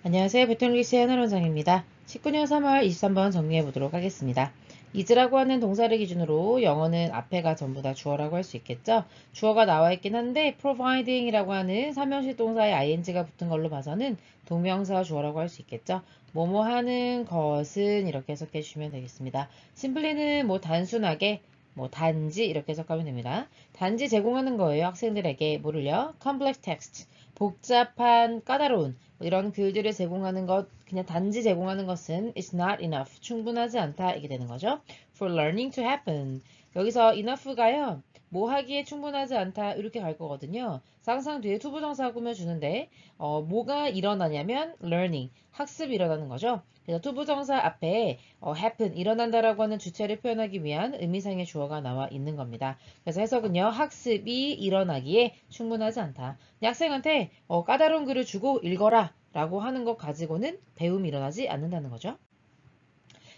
안녕하세요. 베토리스의 하늘 원장입니다. 19년 3월 23번 정리해 보도록 하겠습니다. is라고 하는 동사를 기준으로 영어는 앞에가 전부 다 주어라고 할 수 있겠죠. 주어가 나와 있긴 한데 providing이라고 하는 삼형식 동사에 ing가 붙은 걸로 봐서는 동명사 주어라고 할 수 있겠죠. 뭐뭐 하는 것은 이렇게 해석해 주시면 되겠습니다. simply는 뭐 단순하게 뭐 단지 이렇게 해석하면 됩니다. 단지 제공하는 거예요. 학생들에게 뭐를요? complex text 복잡한 까다로운 이런 글들을 제공하는 것, 그냥 단지 제공하는 것은 is not enough. 충분하지 않다. 이게 되는 거죠. For learning to happen. 여기서 enough가요. 뭐 하기에 충분하지 않다. 이렇게 갈 거거든요. 항상 뒤에 투부정사 꾸며주는데 뭐가 일어나냐면 learning, 학습이 일어나는 거죠. 그래서 투부정사 앞에 happen, 일어난다라고 하는 주체를 표현하기 위한 의미상의 주어가 나와 있는 겁니다. 그래서 해석은요. 학습이 일어나기에 충분하지 않다. 학생한테 까다로운 글을 주고 읽어라 라고 하는 것 가지고는 배움이 일어나지 않는다는 거죠.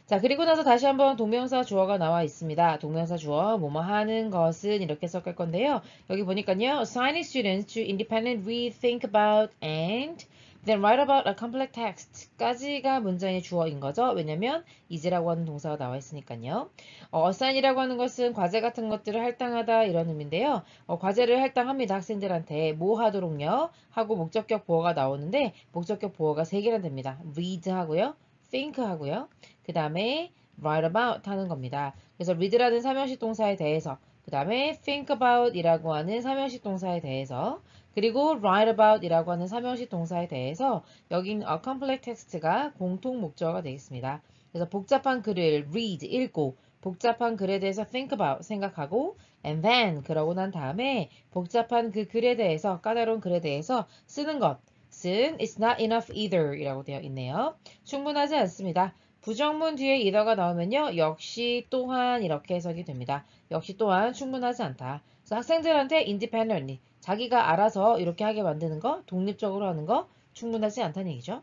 자, 그리고 나서 다시 한번 동명사 주어가 나와 있습니다. 동명사 주어, 뭐뭐 하는 것은 이렇게 해석할 건데요. 여기 보니까요. assigning students to independently think about and then write about a complex text 까지가 문장의 주어인 거죠. 왜냐면 is라고 하는 동사가 나와 있으니까요. assign이라고 하는 것은 과제 같은 것들을 할당하다 이런 의미인데요. 과제를 할당합니다. 학생들한테 뭐 하도록요? 하고 목적격 보어가 나오는데 목적격 보어가 3개나 됩니다. read 하고요. think 하고요. 그 다음에 write about 하는 겁니다. 그래서 read라는 삼형식 동사에 대해서 그 다음에 think about 이라고 하는 삼형식 동사에 대해서 그리고 write about 이라고 하는 삼형식 동사에 대해서 여긴 a complex text가 공통 목적어가 되겠습니다. 그래서 복잡한 글을 read, 읽고 복잡한 글에 대해서 think about, 생각하고 and then, 그러고 난 다음에 복잡한 그 글에 대해서, 까다로운 글에 대해서 쓰는 것은 it's not enough either 이라고 되어 있네요. 충분하지 않습니다. 부정문 뒤에 either가 나오면요. 역시 또한 이렇게 해석이 됩니다. 역시 또한 충분하지 않다. 그래서 학생들한테 independently, 자기가 알아서 이렇게 하게 만드는 거, 독립적으로 하는 거 충분하지 않다는 얘기죠.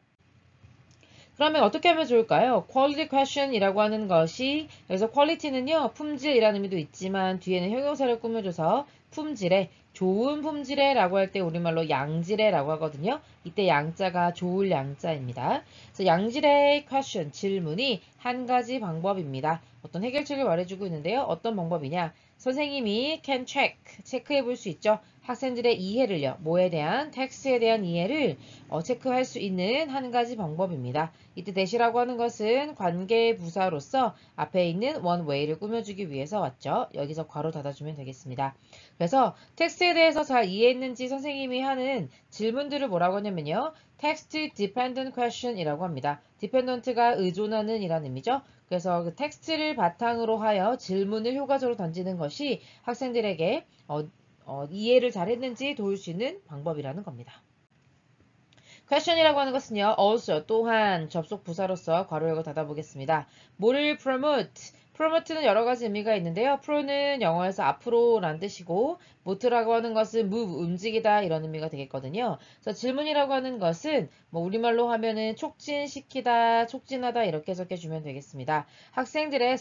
그러면 어떻게 하면 좋을까요? quality question이라고 하는 것이 여기서 quality는요. 품질이라는 의미도 있지만 뒤에는 형용사를 꾸며줘서 품질의 좋은 품질의 라고 할 때 우리말로 양질의 라고 하거든요. 이때 양자가 좋을 양자입니다. 그래서 양질의 question, 질문이 한 가지 방법입니다. 어떤 해결책을 말해주고 있는데요. 어떤 방법이냐? 선생님이 can check, 체크해 볼 수 있죠. 학생들의 이해를요. 뭐에 대한? 텍스트에 대한 이해를 체크할 수 있는 한 가지 방법입니다. 이때 대시라고 하는 것은 관계 부사로서 앞에 있는 one way를 꾸며주기 위해서 왔죠. 여기서 괄호 닫아주면 되겠습니다. 그래서 텍스트에 대해서 잘 이해했는지 선생님이 하는 질문들을 뭐라고 하냐면요. text dependent question 이라고 합니다. dependent가 의존하는 이라는 의미죠. 그래서 그 텍스트를 바탕으로 하여 질문을 효과적으로 던지는 것이 학생들에게 이해를 잘했는지 도울 수 있는 방법이라는 겁니다. question이라고 하는 것은요. also 또한 접속 부사로서 괄호 열고 닫아보겠습니다. 뭐를 promote? promote는 여러 가지 의미가 있는데요. pro는 영어에서 앞으로라는 뜻이고 mote라고 하는 것은 move, 움직이다 이런 의미가 되겠거든요. 그래서 질문이라고 하는 것은 뭐 우리말로 하면은 촉진시키다, 촉진하다 이렇게 해석해 주면 되겠습니다. 학생들의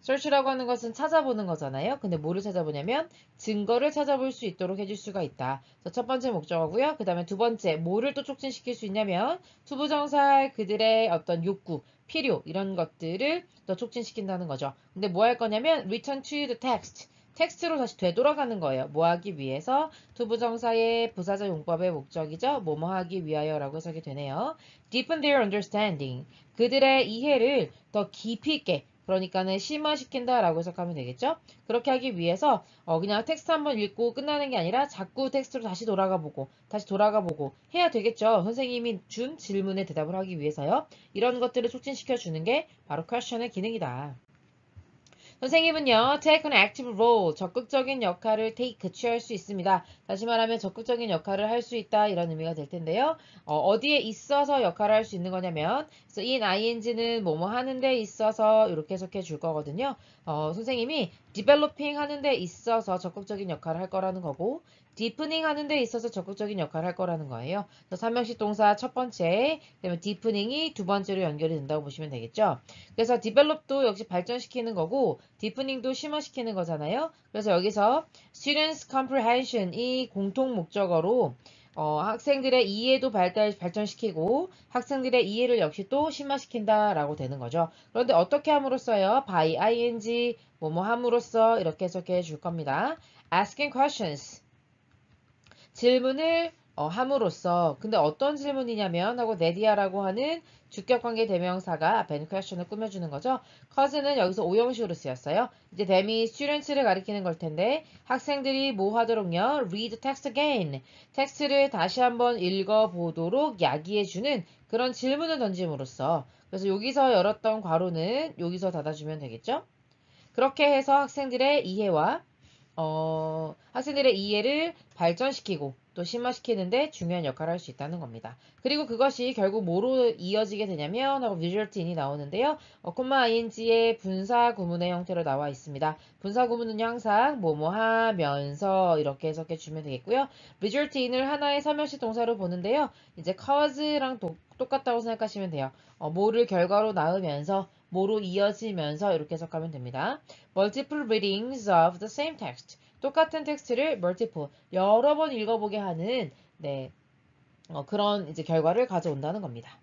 search라고 하는 것은 찾아보는 거잖아요. 근데 뭐를 찾아보냐면 증거를 찾아볼 수 있도록 해줄 수가 있다. 그래서 첫 번째 목적어고요. 그 다음에 두 번째, 뭐를 또 촉진시킬 수 있냐면 투부정사 그들의 어떤 욕구, 필요 이런 것들을 더 촉진시킨다는 거죠. 근데 뭐 할 거냐면 return to the text. 텍스트로 다시 되돌아가는 거예요. 뭐 하기 위해서? 투부정사의 부사적 용법의 목적이죠. 뭐뭐 하기 위하여라고 해석이 되네요. deepen their understanding. 그들의 이해를 더 깊이 있게 그러니까는 심화시킨다라고 해석하면 되겠죠? 그렇게 하기 위해서 그냥 텍스트 한번 읽고 끝나는 게 아니라 자꾸 텍스트로 다시 돌아가 보고 해야 되겠죠? 선생님이 준 질문에 대답을 하기 위해서요. 이런 것들을 촉진시켜 주는 게 바로 퀘스천의 기능이다. 선생님은요, take an active role, 적극적인 역할을 취할 수 있습니다. 다시 말하면 적극적인 역할을 할 수 있다 이런 의미가 될 텐데요. 어디에 있어서 역할을 할 수 있는 거냐면, 그래서 in ing는 뭐뭐 하는 데 있어서 이렇게 해석해 줄 거거든요. 선생님이 developing 하는 데 있어서 적극적인 역할을 할 거라는 거고, deepening 하는 데 있어서 적극적인 역할을 할 거라는 거예요. 그래서 삼형식 동사 첫 번째, 그다음에 deepening이 두 번째로 연결이 된다고 보시면 되겠죠. 그래서 develop도 역시 발전시키는 거고 deepening도 심화시키는 거잖아요. 그래서 여기서 students comprehension이 공통 목적어로 학생들의 이해도 발전시키고 학생들의 이해를 역시 또 심화시킨다라고 되는 거죠. 그런데 어떻게 함으로써요? by ing 뭐뭐 함으로써 이렇게 해석해 줄 겁니다. asking questions 질문을 함으로써 근데 어떤 질문이냐면 하고 네디아라고 하는 주격관계 대명사가 앞에는 question을 꾸며주는 거죠. cause는 여기서 오형식으로 쓰였어요. 이제 them이 students를 가리키는 걸 텐데 학생들이 뭐 하도록요? read text again. 텍스트를 다시 한번 읽어보도록 야기해주는 그런 질문을 던짐으로써 그래서 여기서 열었던 괄호는 여기서 닫아주면 되겠죠? 그렇게 해서 학생들의 이해를 발전시키고 또 심화시키는데 중요한 역할을 할 수 있다는 겁니다. 그리고 그것이 결국 뭐로 이어지게 되냐면 하고 visual 나오는데요. ing의 분사 구문의 형태로 나와 있습니다. 분사 구문은 항상 뭐뭐 하면서 이렇게 해석해 주면 되겠고요. visual 을 하나의 서명식 동사로 보는데요. 이제 cause랑 똑같다고 생각하시면 돼요. 뭐를 결과로 낳으면서 뭐로 이어지면서 이렇게 해석하면 됩니다. Multiple readings of the same text. 똑같은 텍스트를 multiple, 여러 번 읽어보게 하는, 네, 그런 이제 결과를 가져온다는 겁니다.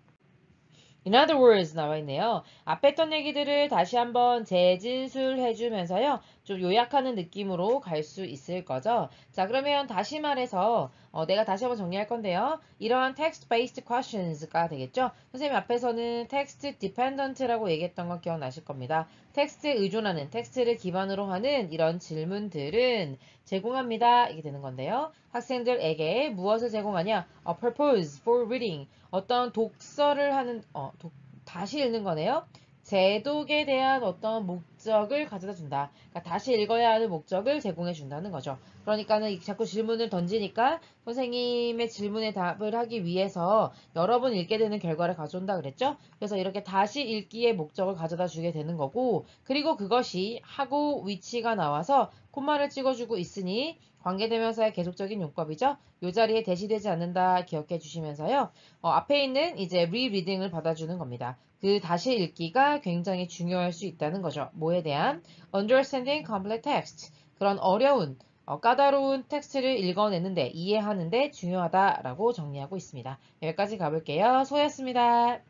In other words 나와 있네요. 앞에 했던 얘기들을 다시 한번 재진술해주면서요. 좀 요약하는 느낌으로 갈 수 있을 거죠. 자, 그러면 다시 말해서 내가 다시 한번 정리할 건데요. 이러한 text-based questions가 되겠죠. 선생님 앞에서는 text dependent라고 얘기했던 거 기억나실 겁니다. 텍스트에 의존하는, 텍스트를 기반으로 하는 이런 질문들은 제공합니다. 이게 되는 건데요. 학생들에게 무엇을 제공하냐? A purpose for reading. 어떤 독서를 하는, 다시 읽는 거네요. 제독에 대한 어떤 목적을 가져다 준다. 그러니까 다시 읽어야 하는 목적을 제공해 준다는 거죠. 그러니까는 자꾸 질문을 던지니까 선생님의 질문에 답을 하기 위해서 여러 번 읽게 되는 결과를 가져온다 그랬죠? 그래서 이렇게 다시 읽기의 목적을 가져다 주게 되는 거고, 그리고 그것이 하고 위치가 나와서 콤마를 찍어주고 있으니 관계대명사의 계속적인 용법이죠. 이 자리에 대시되지 않는다 기억해 주시면서요. 앞에 있는 이제 리리딩을 받아주는 겁니다. 그 다시 읽기가 굉장히 중요할 수 있다는 거죠. 뭐에 대한? Understanding complex text. 그런 어려운, 까다로운 텍스트를 읽어내는데, 이해하는데 중요하다라고 정리하고 있습니다. 여기까지 가볼게요. 수고하셨습니다.